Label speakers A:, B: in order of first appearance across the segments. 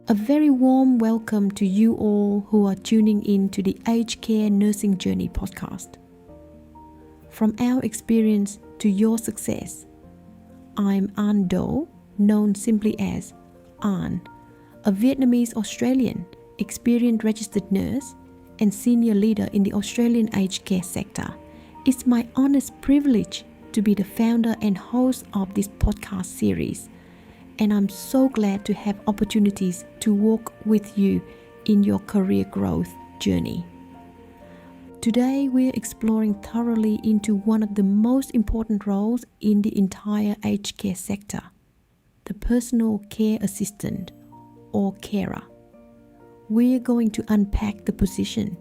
A: A very warm welcome to you all who are tuning in to the Aged Care Nursing Journey podcast. From our experience to your success, I'm Anh Do, known simply as Anh, a Vietnamese Australian, experienced registered nurse and senior leader in the Australian aged care sector. It's my honest privilege to be the founder and host of this podcast series, and I'm so glad to have opportunities to walk with you in your career growth journey. Today we're exploring thoroughly into one of the most important roles in the entire aged care sector, the personal care assistant or carer. We're going to unpack the position,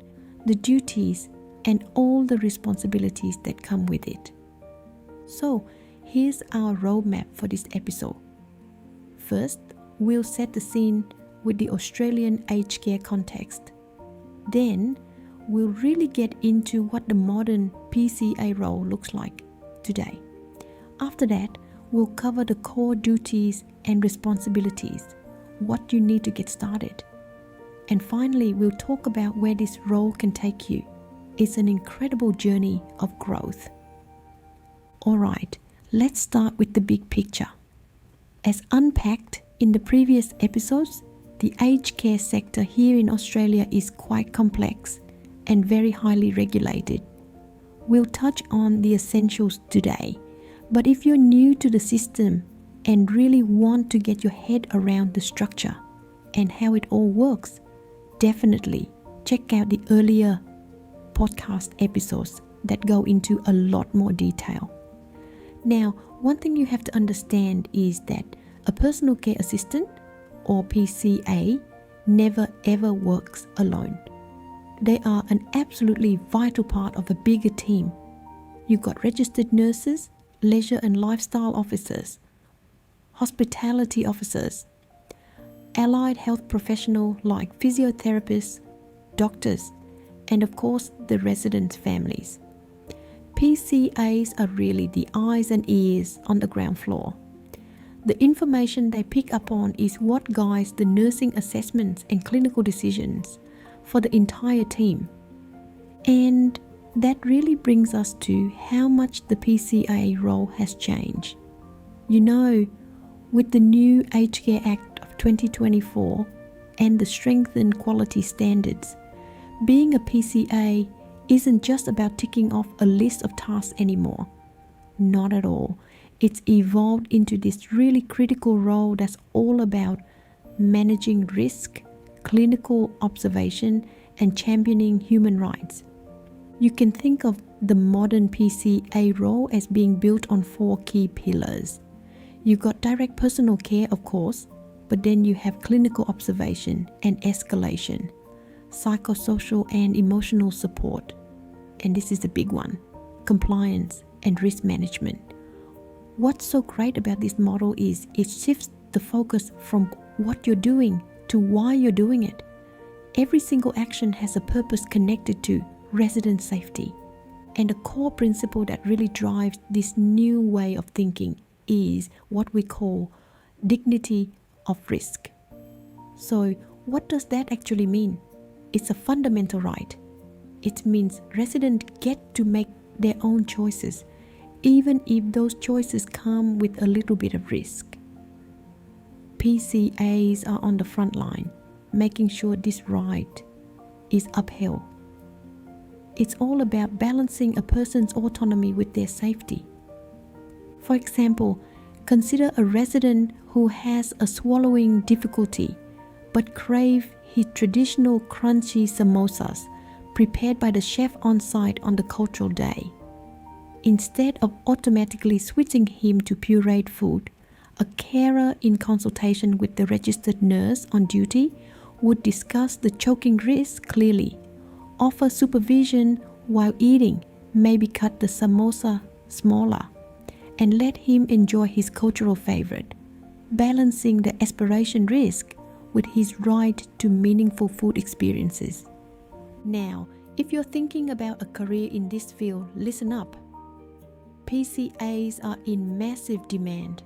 A: the duties, and all the responsibilities that come with it. So, here's our roadmap for this episode. First, we'll set the scene with the Australian aged care context. Then, we'll really get into what the modern PCA role looks like today. After that, we'll cover the core duties and responsibilities, what you need to get started. And finally, we'll talk about where this role can take you. It's an incredible journey of growth. Alright, let's start with the big picture. As unpacked in the previous episodes, the aged care sector here in Australia is quite complex and very highly regulated. We'll touch on the essentials today, but if you're new to the system and really want to get your head around the structure and how it all works, definitely check out the earlier podcast episodes that go into a lot more detail. Now, one thing you have to understand is that a personal care assistant or PCA never ever works alone. They are an absolutely vital part of a bigger team. You've got registered nurses, leisure and lifestyle officers, hospitality officers, allied health professionals like physiotherapists, doctors, and of course the residents' families. PCAs are really the eyes and ears on the ground floor. The information they pick up on is what guides the nursing assessments and clinical decisions for the entire team. And that really brings us to how much the PCA role has changed. You know, with the new Aged Care Act of 2024 and the strengthened quality standards, being a PCA isn't just about ticking off a list of tasks anymore. Not at all. It's evolved into this really critical role that's all about managing risk, clinical observation, and championing human rights. You can think of the modern PCA role as being built on 4 key pillars. You've got direct personal care, of course, but then you have clinical observation and escalation, psychosocial and emotional support, and this is the big one, compliance and risk management. What's so great about this model is it shifts the focus from what you're doing to why you're doing it. Every single action has a purpose connected to resident safety. And a core principle that really drives this new way of thinking is what we call dignity of risk. So what does that actually mean? It's a fundamental right. It means residents get to make their own choices, even if those choices come with a little bit of risk. PCAs are on the front line, making sure this right is upheld. It's all about balancing a person's autonomy with their safety. For example, consider a resident who has a swallowing difficulty but craves his traditional crunchy samosas prepared by the chef on site on the cultural day. Instead of automatically switching him to pureed food, a carer in consultation with the registered nurse on duty would discuss the choking risk clearly, offer supervision while eating, maybe cut the samosa smaller, and let him enjoy his cultural favorite, balancing the aspiration risk with his right to meaningful food experiences. Now, if you're thinking about a career in this field, listen up. PCAs are in massive demand.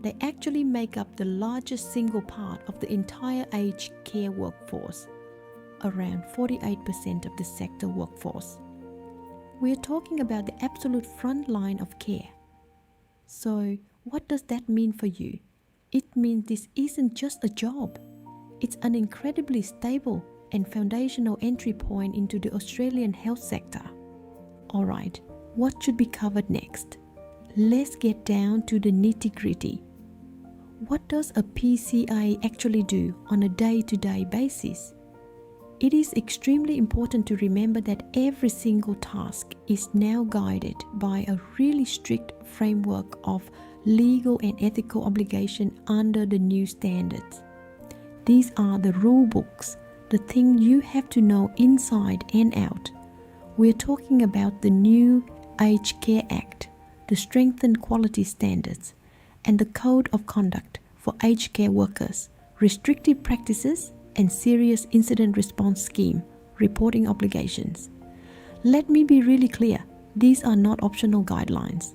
A: They actually make up the largest single part of the entire aged care workforce, around 48% of the sector workforce. We are talking about the absolute front line of care. So, what does that mean for you? It means this isn't just a job. It's an incredibly stable and foundational entry point into the Australian health sector. Alright, what should be covered next? Let's get down to the nitty-gritty. What does a PCA actually do on a day-to-day basis? It is extremely important to remember that every single task is now guided by a really strict framework of legal and ethical obligation under the new standards. These are the rule books, the thing you have to know inside and out. We're talking about the new Aged Care Act, the strengthened quality standards, and the Code of Conduct for Aged Care Workers, restrictive practices, and serious incident response scheme reporting obligations. Let me be really clear, these are not optional guidelines.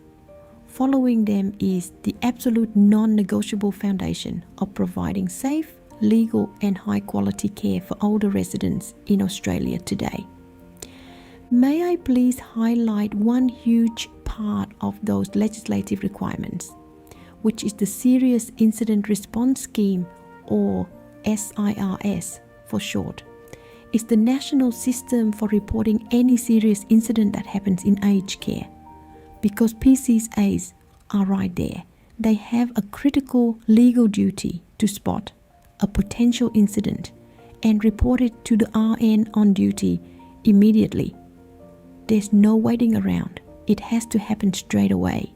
A: Following them is the absolute non-negotiable foundation of providing safe, legal and high-quality care for older residents in Australia today. May I please highlight one huge part of those legislative requirements, which is the Serious Incident Response Scheme, or SIRS for short. It's the national system for reporting any serious incident that happens in aged care. Because PCAs are right there, they have a critical legal duty to spot a potential incident and report it to the RN on duty immediately. There's no waiting around. It has to happen straight away.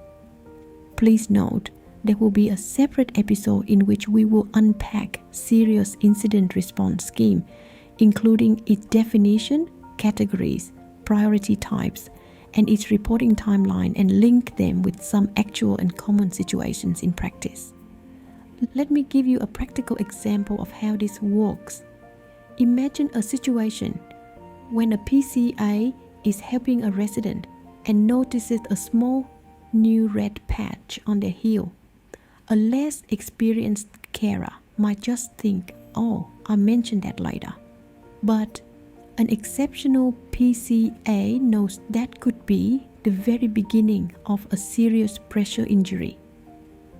A: Please note, there will be a separate episode in which we will unpack Serious Incident Response Scheme, including its definition, categories, priority types, and its reporting timeline, and link them with some actual and common situations in practice. Let me give you a practical example of how this works. Imagine a situation when a PCA is helping a resident and notices a small new red patch on their heel. A less experienced carer might just think, oh, I'll mention that later. But an exceptional PCA knows that could be the very beginning of a serious pressure injury.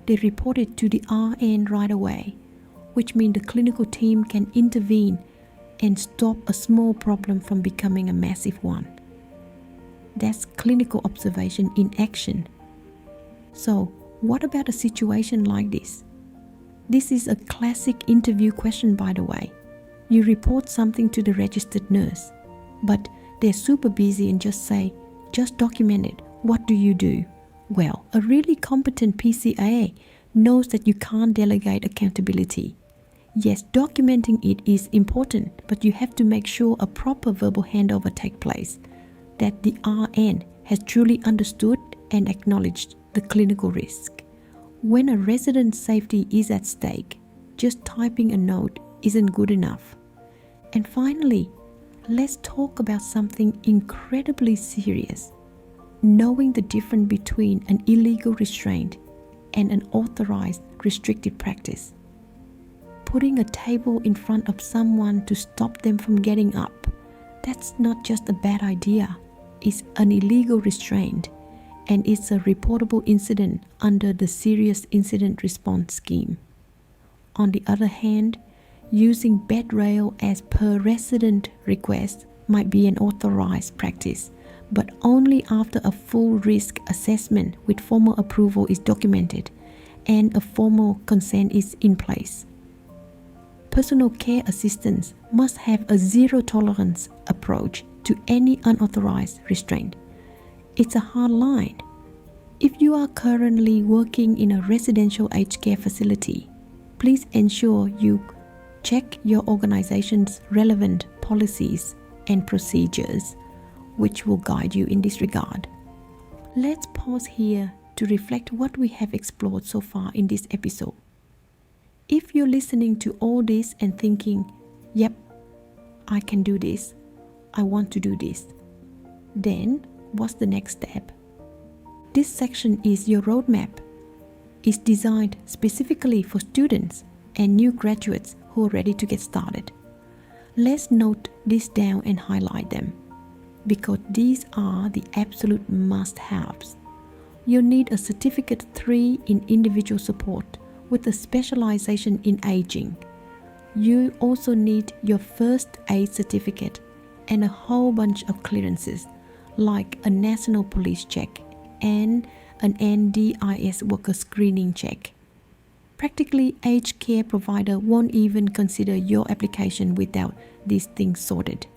A: They report it to the RN right away, which means the clinical team can intervene and stop a small problem from becoming a massive one. That's clinical observation in action. So, what about a situation like this? This is a classic interview question, by the way. You report something to the registered nurse, but they're super busy and just say, just document it. What do you do? Well, a really competent PCA knows that you can't delegate accountability. Yes, documenting it is important, but you have to make sure a proper verbal handover takes place, that the RN has truly understood and acknowledged the clinical risk. When a resident's safety is at stake, just typing a note isn't good enough. And finally, let's talk about something incredibly serious. Knowing the difference between an illegal restraint and an authorized restrictive practice. Putting a table in front of someone to stop them from getting up, that's not just a bad idea. It's an illegal restraint, and it's a reportable incident under the Serious Incident Response Scheme. On the other hand, using bed rail as per resident request might be an authorized practice, but only after a full risk assessment with formal approval is documented and a formal consent is in place. Personal care assistants must have a zero-tolerance approach to any unauthorized restraint. It's a hard line. If you are currently working in a residential aged care facility, please ensure you check your organization's relevant policies and procedures, which will guide you in this regard. Let's pause here to reflect what we have explored so far in this episode. If you're listening to all this and thinking, yep, I can do this, I want to do this, then what's the next step? This section is your roadmap. is designed specifically for students and new graduates who are ready to get started. Let's note this down and highlight them, because these are the absolute must-haves. You'll need a Certificate 3 in individual support with a specialization in aging. You also need your first aid certificate and a whole bunch of clearances like a national police check and an NDIS worker screening check. Practically, aged care provider won't even consider your application without these things sorted.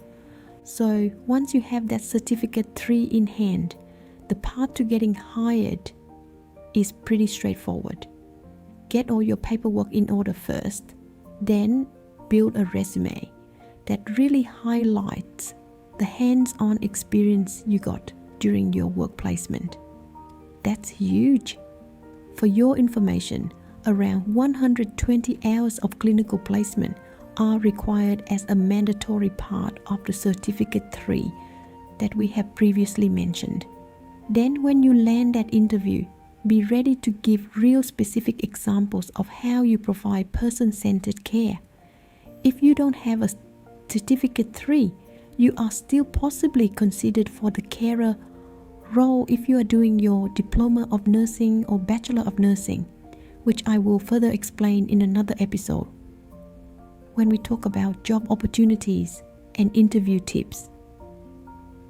A: So once you have that Certificate 3 in hand, the path to getting hired is pretty straightforward. Get all your paperwork in order first, then build a resume that really highlights the hands-on experience you got during your work placement. That's huge. For your information, around 120 hours of clinical placement are required as a mandatory part of the Certificate 3 that we have previously mentioned. Then when you land that interview, be ready to give real specific examples of how you provide person-centered care. If you don't have a Certificate 3, you are still possibly considered for the carer role if you are doing your Diploma of Nursing or Bachelor of Nursing, which I will further explain in another episode when we talk about job opportunities and interview tips.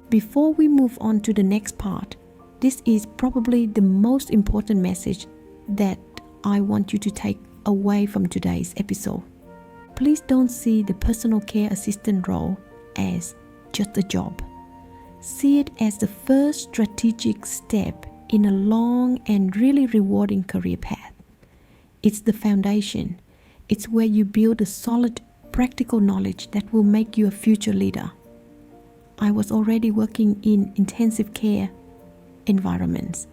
A: Before we move on to the next part, this is probably the most important message that I want you to take away from today's episode. Please don't see the personal care assistant role as just a job. See it as the first strategic step in a long and really rewarding career path. It's the foundation. It's where you build a solid practical knowledge that will make you a future leader. I was already working in intensive care environments,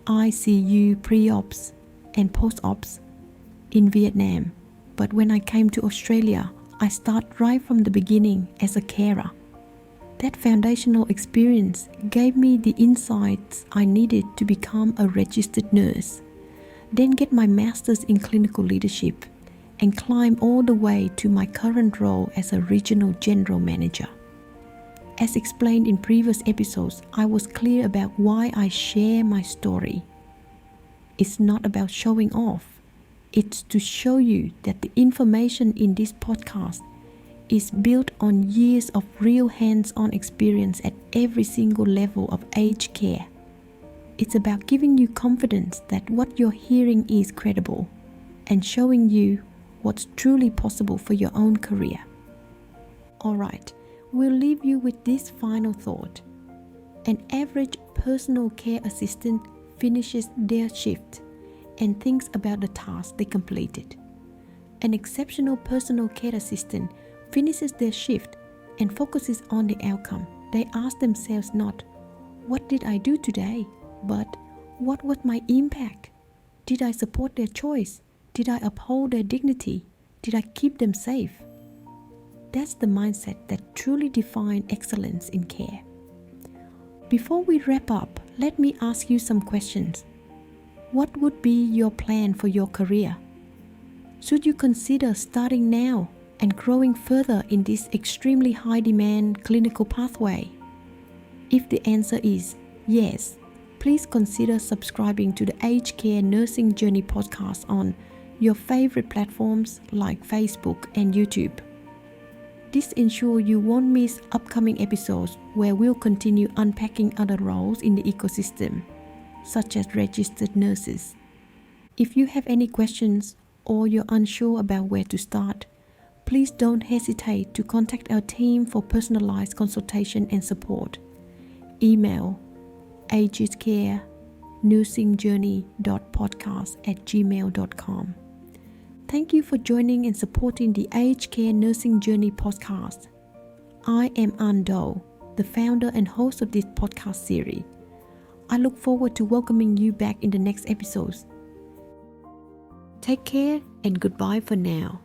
A: ICU pre-ops and post-ops in Vietnam. But when I came to Australia, I started right from the beginning as a carer. That foundational experience gave me the insights I needed to become a registered nurse, then get my master's in clinical leadership, and climb all the way to my current role as a regional general manager. As explained in previous episodes, I was clear about why I share my story. It's not about showing off. It's to show you that the information in this podcast is built on years of real hands-on experience at every single level of aged care. It's about giving you confidence that what you're hearing is credible and showing you what's truly possible for your own career. Alright, we'll leave you with this final thought. An average personal care assistant finishes their shift and thinks about the task they completed. An exceptional personal care assistant finishes their shift and focuses on the outcome. They ask themselves not, "What did I do today?" but, "What was my impact? Did I support their choice? Did I uphold their dignity? Did I keep them safe?" That's the mindset that truly defines excellence in care. Before we wrap up, let me ask you some questions. What would be your plan for your career? Should you consider starting now and growing further in this extremely high-demand clinical pathway? If the answer is yes, please consider subscribing to the Aged Care Nursing Journey podcast on your favorite platforms like Facebook and YouTube. This ensures you won't miss upcoming episodes where we'll continue unpacking other roles in the ecosystem, such as registered nurses. If you have any questions or you're unsure about where to start, please don't hesitate to contact our team for personalized consultation and support. Email agedcarenursingjourney.podcast@gmail.com. Thank you for joining and supporting the Aged Care Nursing Journey podcast. I am Anh Do, the founder and host of this podcast series. I look forward to welcoming you back in the next episodes. Take care and goodbye for now.